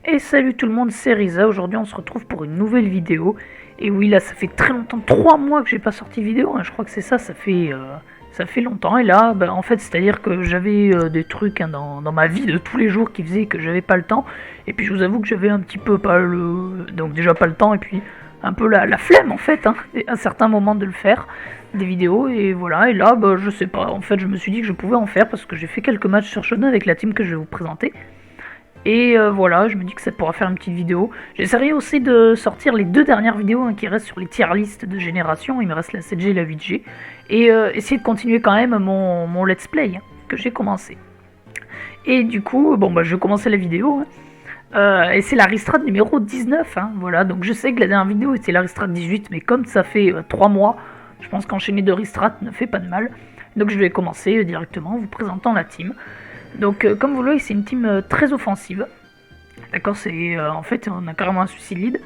Et salut tout le monde, c'est Riza. Aujourd'hui on se retrouve pour une nouvelle vidéo. Et oui, là ça fait très longtemps, 3 mois que j'ai pas sorti de vidéo, hein. Je crois que c'est ça, ça fait longtemps. Et là, en fait, c'est-à-dire que j'avais des trucs, hein, dans ma vie de tous les jours qui faisaient que j'avais pas le temps. Et puis je vous avoue que j'avais un petit peu pas le... Donc déjà pas le temps, et puis un peu la flemme en fait, hein, à certains moments de le faire, des vidéos. Et voilà, et là, je sais pas, en fait je me suis dit que je pouvais en faire parce que j'ai fait quelques matchs sur Shonen avec la team que je vais vous présenter. Et voilà, je me dis que ça pourra faire une petite vidéo. J'essaierai aussi de sortir les 2 dernières vidéos, hein, qui restent sur les tier listes de génération. Il me reste la 7G et la 8G. Et essayer de continuer quand même mon let's play, hein, que j'ai commencé. Et du coup, je vais commencer la vidéo. Hein. Et c'est la Ristrad numéro 19. Hein, voilà, donc je sais que la dernière vidéo était la Ristrad 18, mais comme ça fait 3 mois, je pense qu'enchaîner 2 Ristrad ne fait pas de mal. Donc je vais commencer directement en vous présentant la team. Donc comme vous le voyez, c'est une team très offensive. D'accord, c'est en fait on a carrément un suicide lead.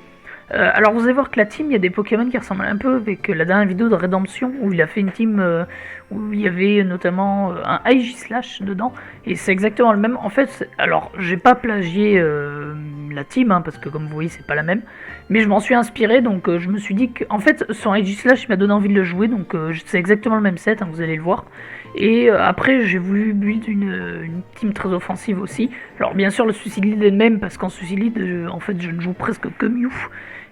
Alors vous allez voir que la team, il y a des Pokémon qui ressemblent un peu avec la dernière vidéo de Redemption où il a fait une team où il y avait notamment un Aegislash dedans. Et c'est exactement le même. En fait, alors j'ai pas plagié la team, hein, parce que comme vous voyez c'est pas la même. Mais je m'en suis inspiré, donc je me suis dit que en fait son Aegislash m'a donné envie de le jouer, donc c'est exactement le même set, hein, vous allez le voir. Et après j'ai voulu build une team très offensive aussi. Alors bien sûr le Suicide Lead est le même parce qu'en Suicide Lead en fait je ne joue presque que Mew.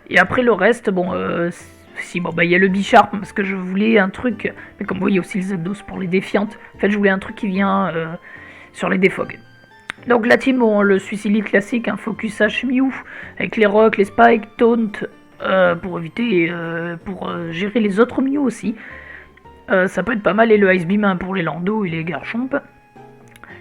Et après le reste, il y a le Bisharp parce que je voulais un truc, mais comme vous voyez aussi le Zapdos pour les défiantes. En fait je voulais un truc qui vient sur les défogs. Donc la team, le Suicide Lead classique, un Focus H Mew avec les Rocks, les Spikes, Taunt pour éviter, gérer les autres Mew aussi. Ça peut être pas mal, et le Ice Beam, hein, pour les Lando et les Garchomp.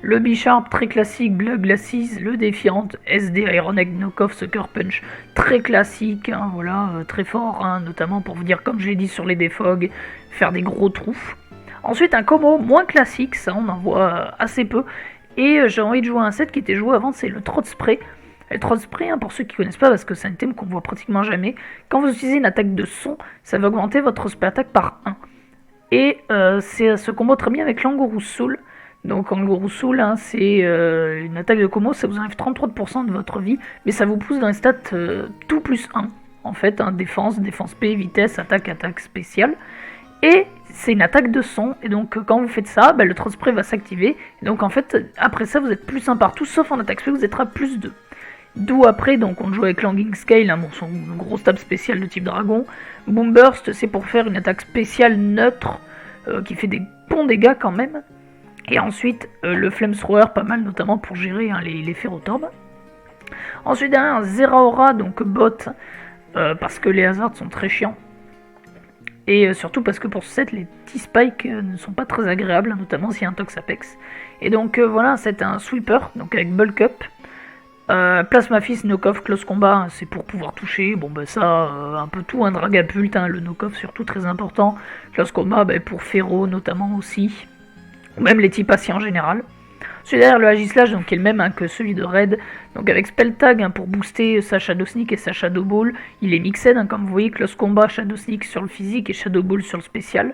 Le Bisharp très classique, Blood Glasses, le Défiant, SD, Iron Egg, Knockoff, Sucker Punch, très classique, hein, voilà, très fort, hein, notamment pour vous dire, comme je l'ai dit sur les Defog, faire des gros trous. Ensuite un Como moins classique, ça on en voit assez peu, et j'ai envie de jouer un set qui était joué avant, c'est le Trot Spray. Le Trot Spray, hein, pour ceux qui connaissent pas, parce que c'est un thème qu'on voit pratiquement jamais, quand vous utilisez une attaque de son, ça va augmenter votre spray attack par 1. Et c'est ce combo très bien avec l'Angourou Soul. Donc Angourou Soul, hein, c'est une attaque de combo, ça vous enlève 33% de votre vie, mais ça vous pousse dans les stats tout plus 1. En fait, hein, défense, défense P, vitesse, attaque, attaque spéciale. Et c'est une attaque de son, et donc quand vous faites ça, le Trot Spray va s'activer. Et donc en fait, après ça, vous êtes plus 1 partout, sauf en attaque spé, vous êtes à plus 2. D'où après, donc on joue avec Langing Scale, hein, son gros stab spécial de type dragon. Boom Burst, c'est pour faire une attaque spéciale neutre, qui fait des bons dégâts quand même. Et ensuite, le Flamethrower, pas mal, notamment pour gérer, hein, les Ferrotorbes. Ensuite, derrière, un Zeraora, donc bot, parce que les hazards sont très chiants. Et surtout parce que pour ce set, les T-Spike ne sont pas très agréables, notamment s'il y a un Toxapex. Et donc voilà, c'est un Sweeper, donc avec Bulk Up. Plasma Fist, Knockoff, Close Combat, c'est pour pouvoir toucher. Un peu tout, un Dragapult, hein, le Knockoff surtout très important. Close Combat, pour Ferro notamment aussi. Ou même les types patients en général. Celui derrière le Agislash, donc qui est le même, hein, que celui de Red, donc avec Spell Tag, hein, pour booster sa Shadow Sneak et sa Shadow Ball. Il est mixed, hein, comme vous voyez, Close Combat, Shadow Sneak sur le physique et Shadow Ball sur le spécial.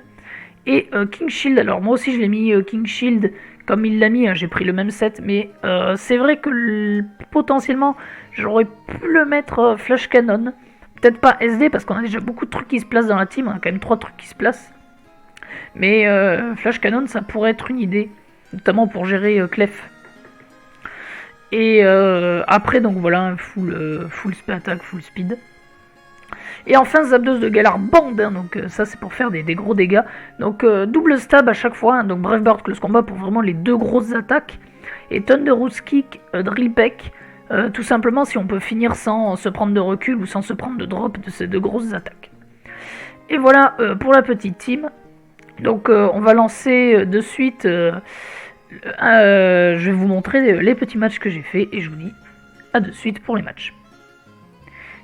Et King Shield, alors moi aussi je l'ai mis King Shield comme il l'a mis, hein, j'ai pris le même set, mais c'est vrai que potentiellement j'aurais pu le mettre Flash Cannon. Peut-être pas SD parce qu'on a déjà beaucoup de trucs qui se placent dans la team, on a quand même 3 trucs qui se placent. Mais Flash Cannon ça pourrait être une idée, notamment pour gérer Clef. Et après donc voilà, full speed attack, full speed. Et enfin Zapdos de Galar Band, hein, donc ça c'est pour faire des gros dégâts. Donc double stab à chaque fois, hein, donc Brave Bird Close Combat pour vraiment les 2 grosses attaques. Et Thunderous Kick, Drill Peck, tout simplement si on peut finir sans se prendre de recul ou sans se prendre de drop de ces 2 grosses attaques. Et voilà pour la petite team. Donc on va lancer de suite, je vais vous montrer les petits matchs que j'ai fait et je vous dis à de suite pour les matchs.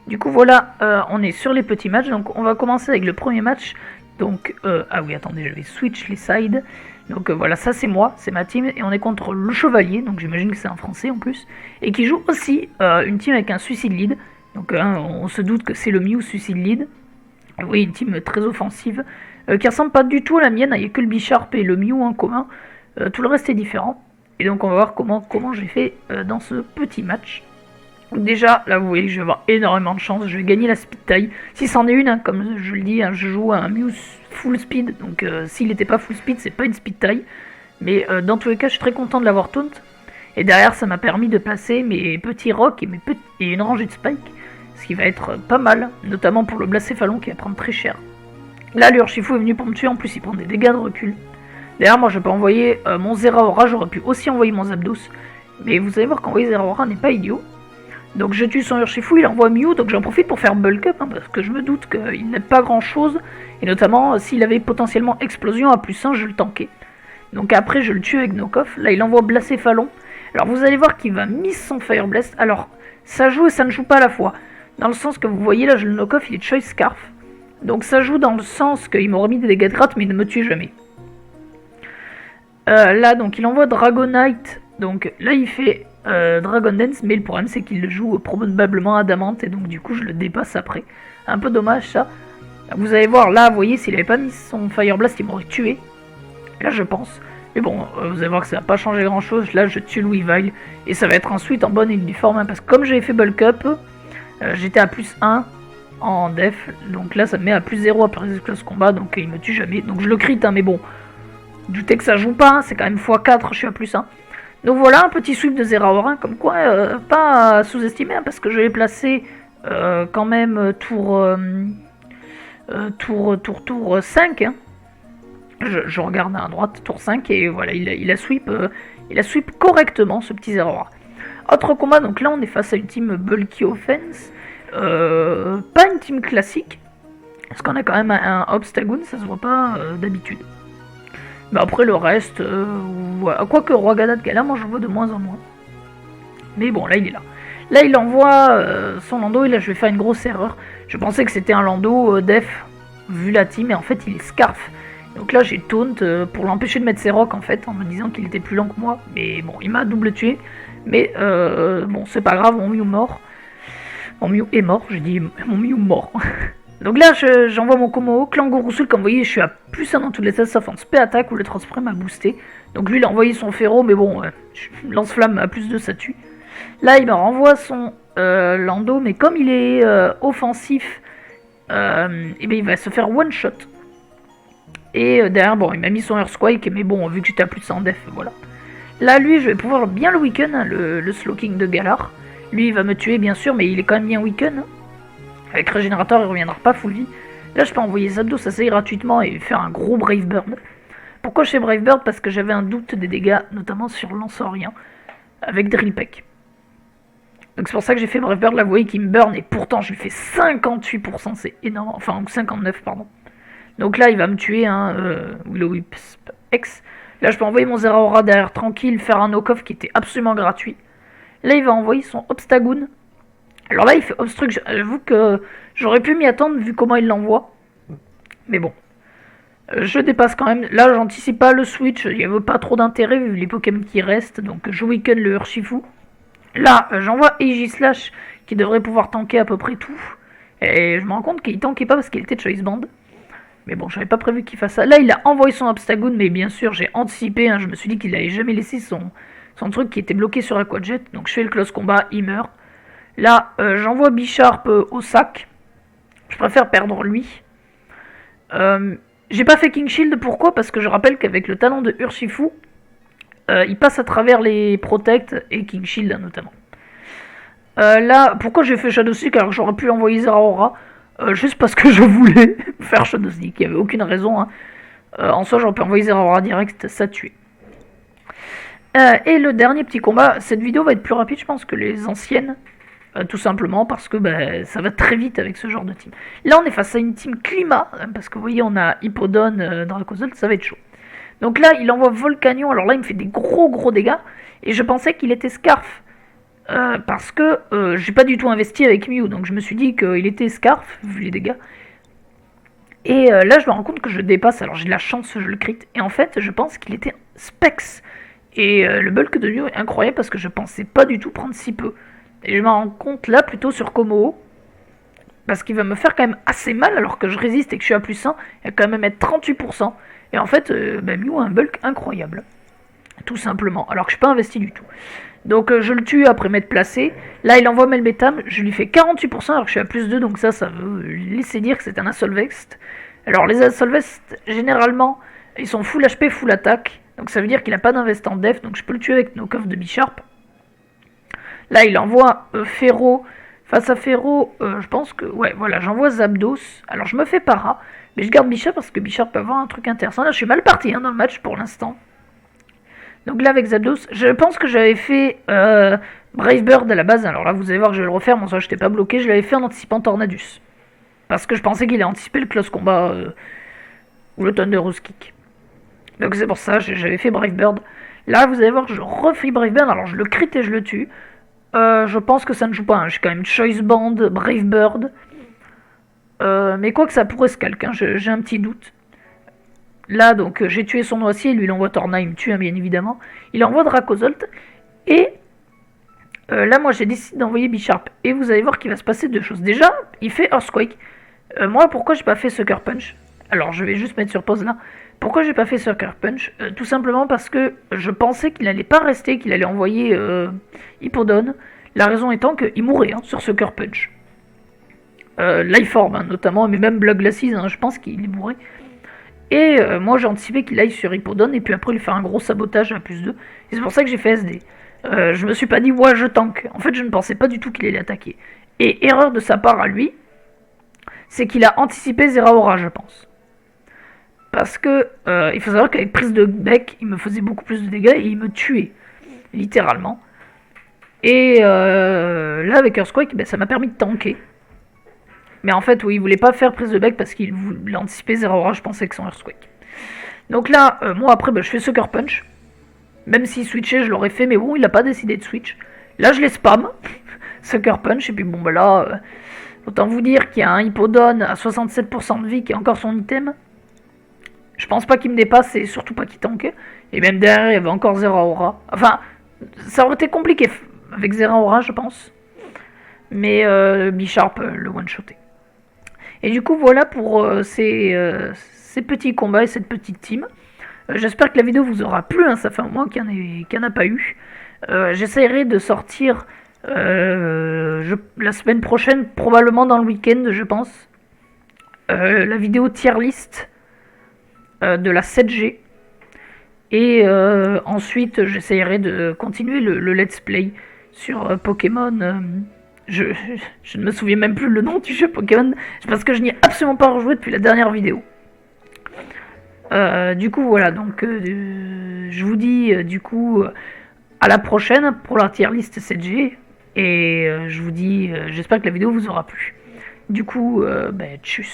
Du coup voilà, on est sur les petits matchs, donc on va commencer avec le premier match. Donc, ah oui attendez, je vais switch les sides. Donc voilà, ça c'est moi, c'est ma team, et on est contre le Chevalier, donc j'imagine que c'est un français en plus, et qui joue aussi une team avec un Suicide Lead. Donc on se doute que c'est le Mew Suicide Lead. Oui, une team très offensive, qui ressemble pas du tout à la mienne, il n'y a que le Bisharp et le Mew en commun, tout le reste est différent. Et donc on va voir comment j'ai fait dans ce petit match. Déjà, là vous voyez que je vais avoir énormément de chance, je vais gagner la speed taille. Si c'en est une, hein, comme je le dis, hein, je joue à un Mew full speed, donc s'il n'était pas full speed, c'est pas une speed taille. Mais dans tous les cas, je suis très content de l'avoir taunt. Et derrière, ça m'a permis de placer mes petits rocks et une rangée de spikes, ce qui va être pas mal, notamment pour le Blacéphalon qui va prendre très cher. Là, l'Urshifu est venu pour me tuer, en plus il prend des dégâts de recul. D'ailleurs, moi je peux envoyer mon Zeraora, j'aurais pu aussi envoyer mon Zapdos, mais vous allez voir qu'envoyer Zeraora n'est pas idiot. Donc je tue son Urshifu, il envoie Mew, donc j'en profite pour faire bulk up, hein, parce que je me doute qu'il n'aide pas grand chose, et notamment s'il avait potentiellement explosion à +1, je le tankais. Donc après je le tue avec Knockoff, là il envoie Blacéphalon. Alors vous allez voir qu'il va miss son Fire Blast, alors ça joue et ça ne joue pas à la fois. Dans le sens que vous voyez là, je le Knockoff, il est Choice Scarf. Donc ça joue dans le sens qu'il m'aurait mis des dégâts de gratte, mais il ne me tue jamais. Là donc il envoie Dragonite, donc là il fait Dragon Dance, mais le problème c'est qu'il le joue probablement Adamant, et donc du coup je le dépasse après. Un peu dommage ça. Vous allez voir là, vous voyez, s'il avait pas mis son Fire Blast, il m'aurait tué. Là je pense. Mais bon, vous allez voir que ça va pas changer grand chose. Là je tue Weavile, et ça va être ensuite en bonne uniforme, hein, parce que comme j'avais fait bulk up, j'étais à +1 en def, donc là ça me met à +0 après les close combat, donc il me tue jamais. Donc je le crit, hein, mais bon, doutez que ça joue pas, hein, c'est quand même x4, je suis à +1. Donc voilà, un petit sweep de Zeraora, comme quoi, pas à sous-estimer, hein, parce que je l'ai placé quand même tour 5. Hein. Je regarde à droite, tour 5, et voilà, il a sweep correctement, ce petit Zeraora. Autre combat, donc là on est face à une team Bulky Offense, pas une team classique, parce qu'on a quand même un Obstagoon, ça se voit pas d'habitude. Mais après le reste, voilà. Quoique Roi Gada de Gala, moi j'en vois de moins en moins. Mais bon, là il est là. Là il envoie son Lando, et là je vais faire une grosse erreur. Je pensais que c'était un Lando def, vu la team, et en fait il est Scarf. Donc là j'ai taunt pour l'empêcher de mettre ses rocks en fait, en me disant qu'il était plus lent que moi. Mais bon, il m'a double tué. Mais bon, c'est pas grave, mon Mew mort. Mon Mew est mort, j'ai dit mon Mew mort. Donc là, j'envoie mon Kommo-o, Klangourousoul, comme vous voyez, je suis à +1 dans toutes les tests, sauf en spé attaque où le transfert m'a boosté. Donc lui, il a envoyé son Féro, mais bon, lance-flamme à +2, ça tue. Là, il me renvoie son Lando, mais comme il est offensif, et ben, il va se faire one-shot. Et derrière, bon, il m'a mis son Earthquake, mais bon, vu que j'étais à +1 def, voilà. Là, lui, je vais pouvoir bien le weaken, hein, le Slowking de Galar. Lui, il va me tuer, bien sûr, mais il est quand même bien weaken. Hein. Avec Régénérateur, il reviendra pas full vie. Là, je peux envoyer Zapdos assez gratuitement et faire un gros Brave Bird. Pourquoi je fais Brave Bird? Parce que j'avais un doute des dégâts, notamment sur Lanceurien, avec Drill Peck. Donc c'est pour ça que j'ai fait Brave Bird. Là, vous voyez qu'il me burn, et pourtant, je lui fais 58%, c'est énorme. Enfin, 59, pardon. Donc là, il va me tuer, hein, Will-O-Wisp X. Là, je peux envoyer mon Zeraora derrière tranquille, faire un knock-off qui était absolument gratuit. Là, il va envoyer son Obstagoon. Alors là, il fait Obstruct. J'avoue que j'aurais pu m'y attendre vu comment il l'envoie. Mais bon. Je dépasse quand même. Là, j'anticipe pas le switch. Il n'y avait pas trop d'intérêt vu les Pokémon qui restent. Donc, je weaken le Urshifu. Là, j'envoie Aegislash qui devrait pouvoir tanker à peu près tout. Et je me rends compte qu'il tankait pas parce qu'il était Choice Band. Mais bon, j'avais pas prévu qu'il fasse ça. Là, il a envoyé son Obstagoon, mais bien sûr, j'ai anticipé. Hein, je me suis dit qu'il allait jamais laisser son truc qui était bloqué sur Aquajet. Donc, je fais le close combat, il meurt. Là, j'envoie Bisharp au sac. Je préfère perdre lui. J'ai pas fait King Shield, pourquoi? Parce que je rappelle qu'avec le talent de Urshifu, il passe à travers les Protect et King Shield notamment. Là, pourquoi j'ai fait Shadow Sneak alors que j'aurais pu envoyer Zeraora? Juste parce que je voulais faire Shadow Sneak, il n'y avait aucune raison. Hein. En soi, j'aurais pu envoyer Zeraora direct, ça tuait. Et le dernier petit combat, cette vidéo va être plus rapide je pense que les anciennes. Tout simplement parce que ça va très vite avec ce genre de team. Là on est face à une team climat, parce que vous voyez on a Hippodon dans la console, ça va être chaud. Donc là il envoie Volcanion, alors là il me fait des gros dégâts, et je pensais qu'il était Scarf, parce que j'ai pas du tout investi avec Mew, donc je me suis dit qu'il était Scarf, vu les dégâts. Et là je me rends compte que je dépasse, alors j'ai de la chance, je le crit, et en fait je pense qu'il était Specs. Et le bulk de Mew est incroyable parce que je pensais pas du tout prendre si peu. Et je me rends compte là plutôt sur Kommo-o, parce qu'il va me faire quand même assez mal alors que je résiste et que je suis à +1, il va quand même être 38%. Et en fait, Mew a un bulk incroyable. Tout simplement, alors que je suis pas investi du tout. Donc je le tue après m'être placé. Là il envoie Melmetam, je lui fais 48% alors que je suis à plus 2, donc ça veut laisser dire que c'est un Assolvest. Alors les Assolvest, généralement, ils sont full HP, full attaque. Donc ça veut dire qu'il n'a pas d'invest en def, donc je peux le tuer avec nos coffres de Bisharp. Là il envoie Ferro. Face à Ferro, je pense que... Ouais, voilà, j'envoie Zapdos. Alors je me fais para, mais je garde Bisharp parce que Bisharp peut avoir un truc intéressant. Là je suis mal parti dans le match pour l'instant. Donc là avec Zapdos, je pense que j'avais fait Brave Bird à la base. Alors là vous allez voir que je vais le refaire, mais en soi j'étais pas bloqué. Je l'avais fait en anticipant Tornadus. Parce que je pensais qu'il a anticipé le Close Combat ou le Thunderous Kick. Donc c'est pour ça j'avais fait Brave Bird. Là vous allez voir que je refais Brave Bird. Alors je le crit et je le tue. Je pense que ça ne joue pas. Hein. J'ai quand même Choice Band, Brave Bird. Mais quoi que ça pourrait se calquer, hein. J'ai un petit doute. Là, donc, j'ai tué son noisier, lui il envoie Torna, il me tue, hein, bien évidemment. Il envoie Dracozolt. Et là, moi, j'ai décidé d'envoyer Bisharp. Et vous allez voir qu'il va se passer deux choses. Déjà, il fait Earthquake. Moi, pourquoi j'ai pas fait Sucker Punch? Alors, je vais juste mettre sur pause là. Pourquoi j'ai pas fait Sucker Punch? Tout simplement parce que je pensais qu'il allait pas rester, qu'il allait envoyer Hippodon. La raison étant qu'il mourrait sur Sucker Punch. Lifeorb, hein, notamment, mais même Blood Glasses, hein, je pense qu'il est bourré. Et moi j'ai anticipé qu'il aille sur Hippodon et puis après lui faire un gros sabotage à plus 2. Et c'est pour ça que j'ai fait SD. Je me suis pas dit ouais je tank. En fait je ne pensais pas du tout qu'il allait attaquer. Et erreur de sa part à lui, c'est qu'il a anticipé Zeraora je pense. Parce que il faut savoir qu'avec prise de bec, il me faisait beaucoup plus de dégâts et il me tuait. Littéralement. Et là avec Earthquake, ça m'a permis de tanker. Mais en fait, oui, il voulait pas faire prise de bec parce qu'il voulait anticiper Zeraora, je pensais, que son Earthquake. Donc là, moi après, je fais Sucker Punch. Même s'il switchait, je l'aurais fait, mais bon, il a pas décidé de switch. Là, je les spam. Sucker Punch, et puis bon, là, autant vous dire qu'il y a un Hippodon à 67% de vie qui est encore son item. Je pense pas qu'il me dépasse et surtout pas qu'il tank. Et même derrière, il y avait encore Zeraora. Enfin, ça aurait été compliqué avec Zeraora, je pense. Mais Bisharp le one-shoté. Et du coup, voilà pour ces petits combats et cette petite team. J'espère que la vidéo vous aura plu, hein, ça fait un mois qu'il n'y en a pas eu. J'essaierai de sortir la semaine prochaine, probablement dans le week-end, je pense, la vidéo tier list de la 7G. Et ensuite, j'essaierai de continuer le let's play sur Pokémon... Je ne me souviens même plus le nom du jeu Pokémon, parce que je n'y ai absolument pas rejoué depuis la dernière vidéo. Du coup, voilà, donc je vous dis du coup à la prochaine pour la tier list 7G, et je vous dis, j'espère que la vidéo vous aura plu. Du coup, tchuss.